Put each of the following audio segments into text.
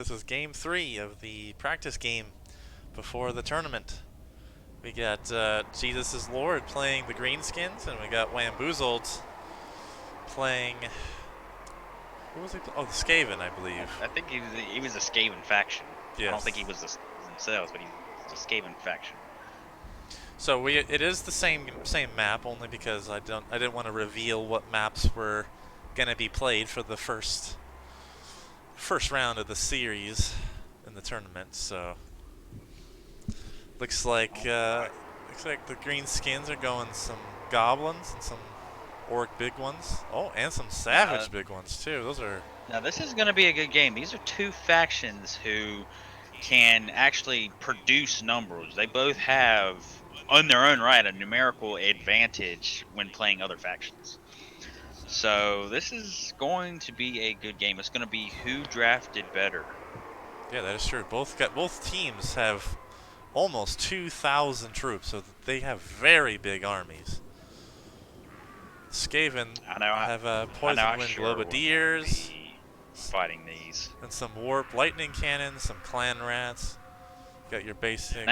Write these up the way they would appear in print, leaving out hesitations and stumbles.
This is game 3 of the practice game before the tournament. We got Jesus is Lord playing the Greenskins, and we got Wamboozled playing. Who was he? Oh, the Skaven, I believe. I think he was a Skaven faction. Yes. I don't think he was themselves, but he was a Skaven faction. So it is the same map, only because I didn't want to reveal what maps were gonna be played for the first round of the series in the tournament. So looks like the Greenskins are going some goblins and some orc big ones. Oh, and some savage big ones too. Those are. Now this is going to be a good game. These are two factions who can actually produce numbers. They both have, on their own right, a numerical advantage when playing other factions. So this is going to be a good game. It's going to be who drafted better. Yeah, that is true. Both teams have almost 2,000 troops, so they have very big armies. Skaven have Poison Wind Globadiers, fighting these, and some Warp Lightning Cannons, some Clan Rats. Got your basic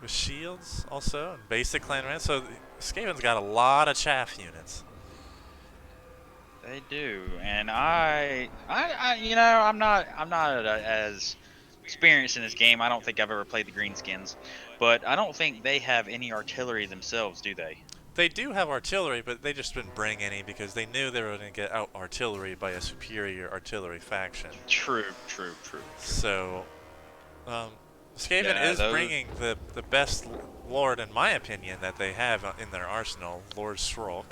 with shields also, and basic Clan Rats. So Skaven's got a lot of chaff units. They do, and I'm not as experienced in this game. I don't think I've ever played the Greenskins, but I don't think they have any artillery themselves, do they? They do have artillery, but they just didn't bring any because they knew they were going to get out artillery by a superior artillery faction. True. So, Skaven is bringing the best lord, in my opinion, that they have in their arsenal, Lord Srolk.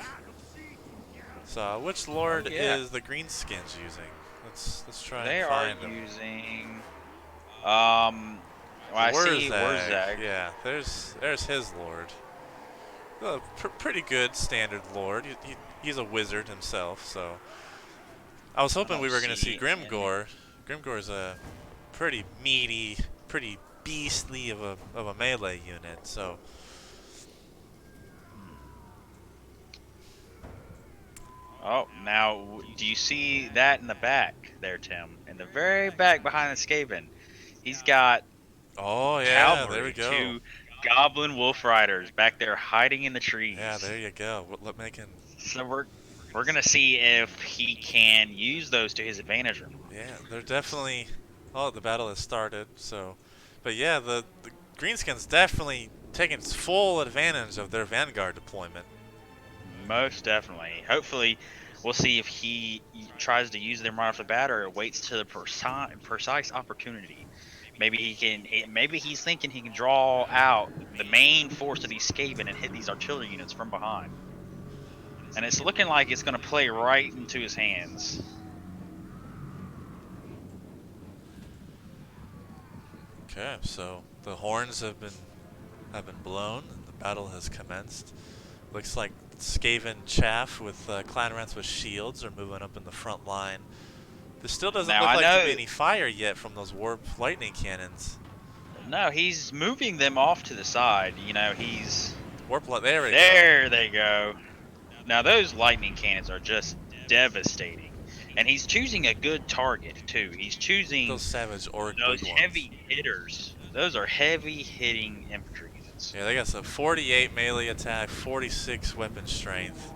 So, which lord is the Greenskins using? Let's try and find them. They are using. I see Wurzag. Yeah, there's his lord. Pretty good standard lord. He's a wizard himself, so I was hoping we were going to see Grimgor. Grimgor's a pretty meaty, pretty beastly of a melee unit. So oh, now do you see that in the back there, Tim? In the very back behind the Skaven, he's got cavalry, there we go. Two Goblin Wolf Riders back there hiding in the trees. Yeah, there you go. So we're gonna see if he can use those to his advantage. Yeah, they're definitely. Oh, the battle has started. So, but yeah, the Greenskins definitely taking full advantage of their Vanguard deployment. Most definitely. Hopefully, we'll see if he tries to use them right off the bat or waits to the precise opportunity. Maybe he can. Maybe he's thinking he can draw out the main force of these Skaven and hit these artillery units from behind. And it's looking like it's going to play right into his hands. Okay, so the horns have been blown and the battle has commenced. Looks like Skaven chaff with Clan Rats with shields are moving up in the front line. There still doesn't look like to be any fire yet from those Warp Lightning Cannons. No, he's moving them off to the side. You know, he's... There they go. Now, those Lightning Cannons are just devastating. And he's choosing a good target, too. He's choosing... those savage orc those heavy hitters. Those are heavy-hitting infantry units. Yeah, they got some 48 melee attack, 46 weapon strength.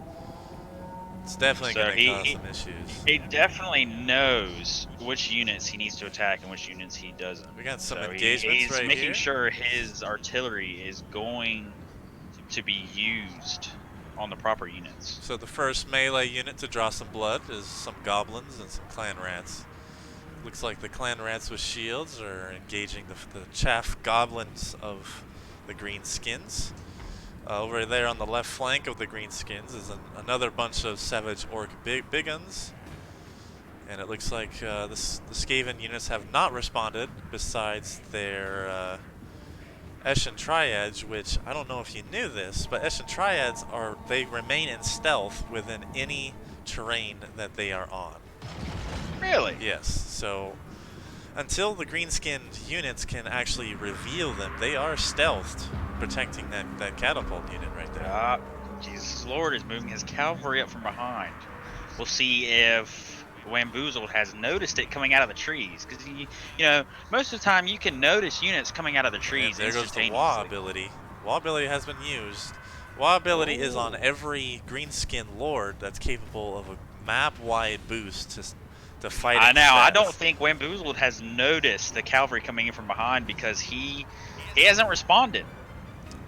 It's definitely going to cause some issues. He definitely knows which units he needs to attack and which units he doesn't. We got some engagements right here. He's making sure his artillery is going to be used on the proper units. So the first melee unit to draw some blood is some goblins and some clan rats. Looks like the clan rats with shields are engaging the chaff goblins of the Greenskins. Over there on the left flank of the Greenskins is another bunch of savage orc big guns. And it looks like the Skaven units have not responded besides their Eshin Triads, which I don't know if you knew this, but Eshin Triads they remain in stealth within any terrain that they are on. Really? Yes. So until the Greenskinned units can actually reveal them, they are stealthed, protecting that catapult unit right there. Jesus Lord is moving his cavalry up from behind. We'll see if Wamboozled has noticed it coming out of the trees. Because, you know, most of the time you can notice units coming out of the And trees there goes the Wah instantaneously. ability. Wah ability has been used. Wah ability is on Oh. every greenskin lord that's capable of a map-wide boost to fighting I don't stats. think Wamboozled has noticed the cavalry coming in from behind because he hasn't responded.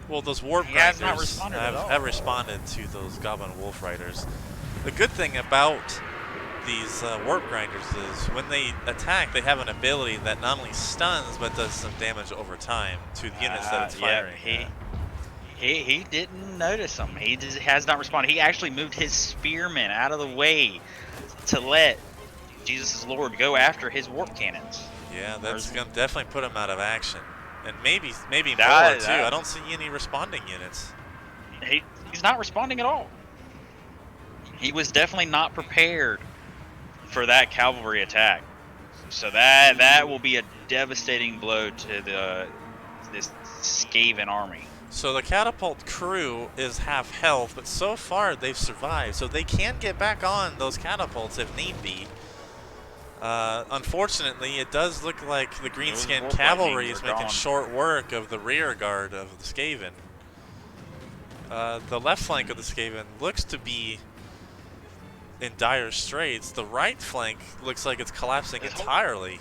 Well, those warp He has not grinders responded at have all. responded to those goblin wolf riders. The good thing about these warp grinders is when they attack, they have an ability that not only stuns but does some damage over time to the units that it's Yep, firing at. he didn't notice him. He just has not responded. He actually moved his spearmen out of the way to let Jesus' Lord go after his warp cannons. Yeah, Or that's his- gonna definitely put him out of action, and maybe more that, too. I that don't see any responding units. he's not responding at all. He was definitely not prepared for that cavalry attack. So that will be a devastating blow to this Skaven army. So the catapult crew is half health, but so far they've survived, so they can get back on those catapults if need be. Unfortunately, it does look like the Those greenskin warp cavalry lightnings is are making gone. short work of the rear guard of the Skaven. The left flank of the Skaven looks to be in dire straits. The right flank looks like it's collapsing entirely.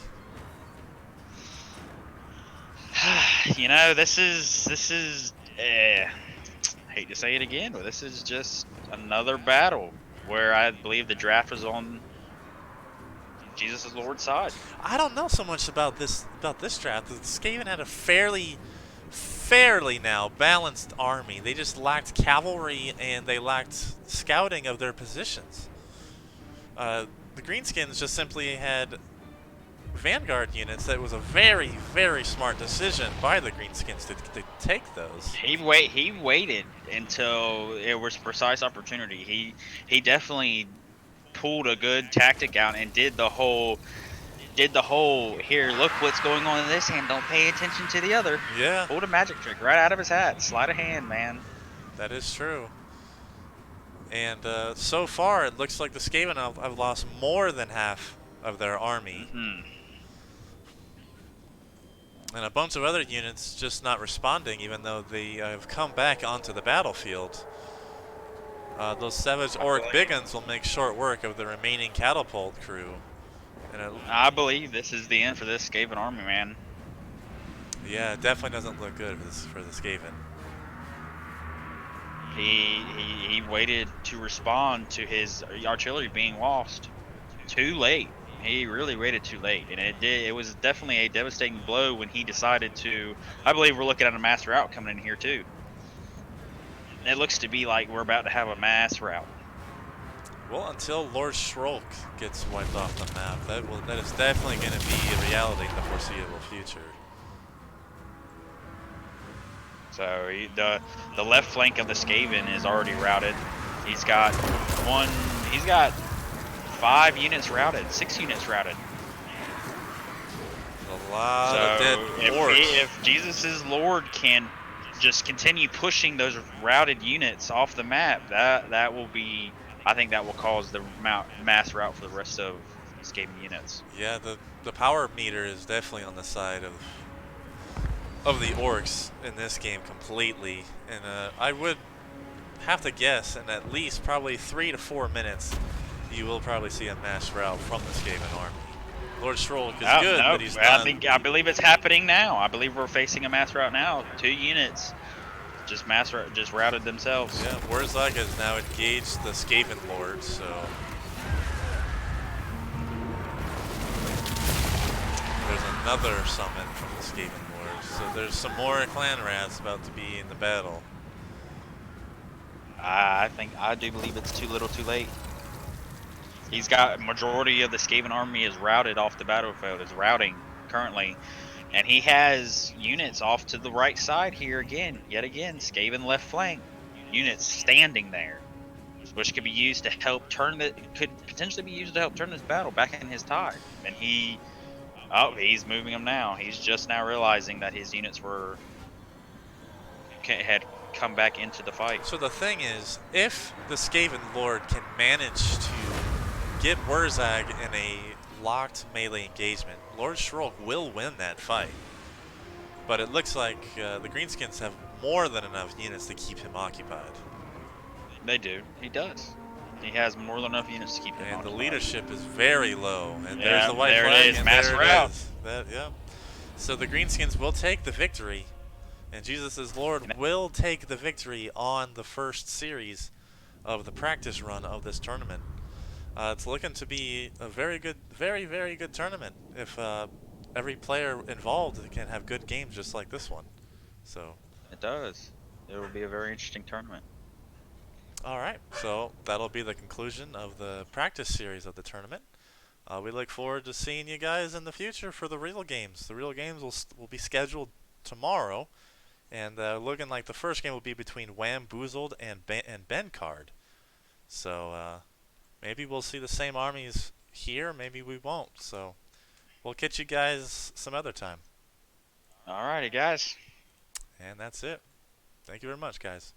You know, this is. Hate to say it again, but this is just another battle where I believe the draft was on Jesus' Lord's side. I don't know so much about this draft. The Skaven had a fairly now balanced army. They just lacked cavalry and they lacked scouting of their positions. The Greenskins just simply had Vanguard units. That was a very smart decision by the Greenskins to take those. He waited until it was precise opportunity. He definitely pulled a good tactic out and did the whole here, look what's going on in this hand, don't pay attention to the other. Yeah, Pulled a magic trick right out of his hat. Sleight of hand, man. that is true. And so far, it looks like the Skaven have lost more than half of their army. And a bunch of other units just not responding, even though they have come back onto the battlefield. Those Savage Orc Biggins will make short work of the remaining catapult crew. And I believe this is the end for this Skaven army, man. yeah, it definitely doesn't look good for the Skaven. He waited to respond to his artillery being lost. Too late. He really waited too late, and it was definitely a devastating blow when he decided to. I believe we're looking at a mass rout coming in here too. It looks to be like we're about to have a mass rout. Well, until Lord Shrolk gets wiped off the map, that is definitely going to be a reality in the foreseeable future. So the left flank of the Skaven is already routed. He's got 5 units routed, 6 units routed. A lot of dead orcs. If Jesus' Lord can just continue pushing those routed units off the map, that will be, I think that will cause the mass rout for the rest of Skaven units. Yeah, the power meter is definitely on the side of the orcs in this game completely, and I would have to guess in at least probably 3 to 4 minutes you will probably see a mass rout from the Skaven army. Lord Shrolk is good, but he's not. I believe it's happening now. I believe we're facing a mass rout now. 2 units just routed themselves. Yeah, Warzog has now engaged the Skaven Lord, so there's another summon from the Skaven Lord. So there's some more clan rats about to be in the battle. I do believe it's too little too late. He's got majority of the Skaven army is routed off the battlefield, is routing currently. And he has units off to the right side here yet again, Skaven left flank. Units standing there, which could be used to help could potentially be used to help turn this battle back in his tide. And he's moving them now. He's just now realizing that his units had come back into the fight. So the thing is, if the Skaven Lord can manage to get Wurzag in a locked melee engagement, Lord Shroak will win that fight. But it looks like the Greenskins have more than enough units to keep him occupied. They do. He does. He has more than enough units to keep him And the occupied. leadership is very low. And there's Yeah, the white there it flag, is. and there Master it out. is. That, yeah. So the Greenskins will take the victory, and Jesus is And Lord will take the victory on the first series of the practice run of this tournament. It's looking to be a very good, very good tournament if every player involved can have good games just like this one. So, it does. It will be a very interesting tournament. all right. So that'll be the conclusion of the practice series of the tournament. We look forward to seeing you guys in the future for the real games. The real games will be scheduled tomorrow, and looking like the first game will be between Wham Boozled and Ben Card. So maybe we'll see the same armies here, maybe we won't. So we'll catch you guys some other time. Alrighty, guys. And that's it. Thank you very much, guys.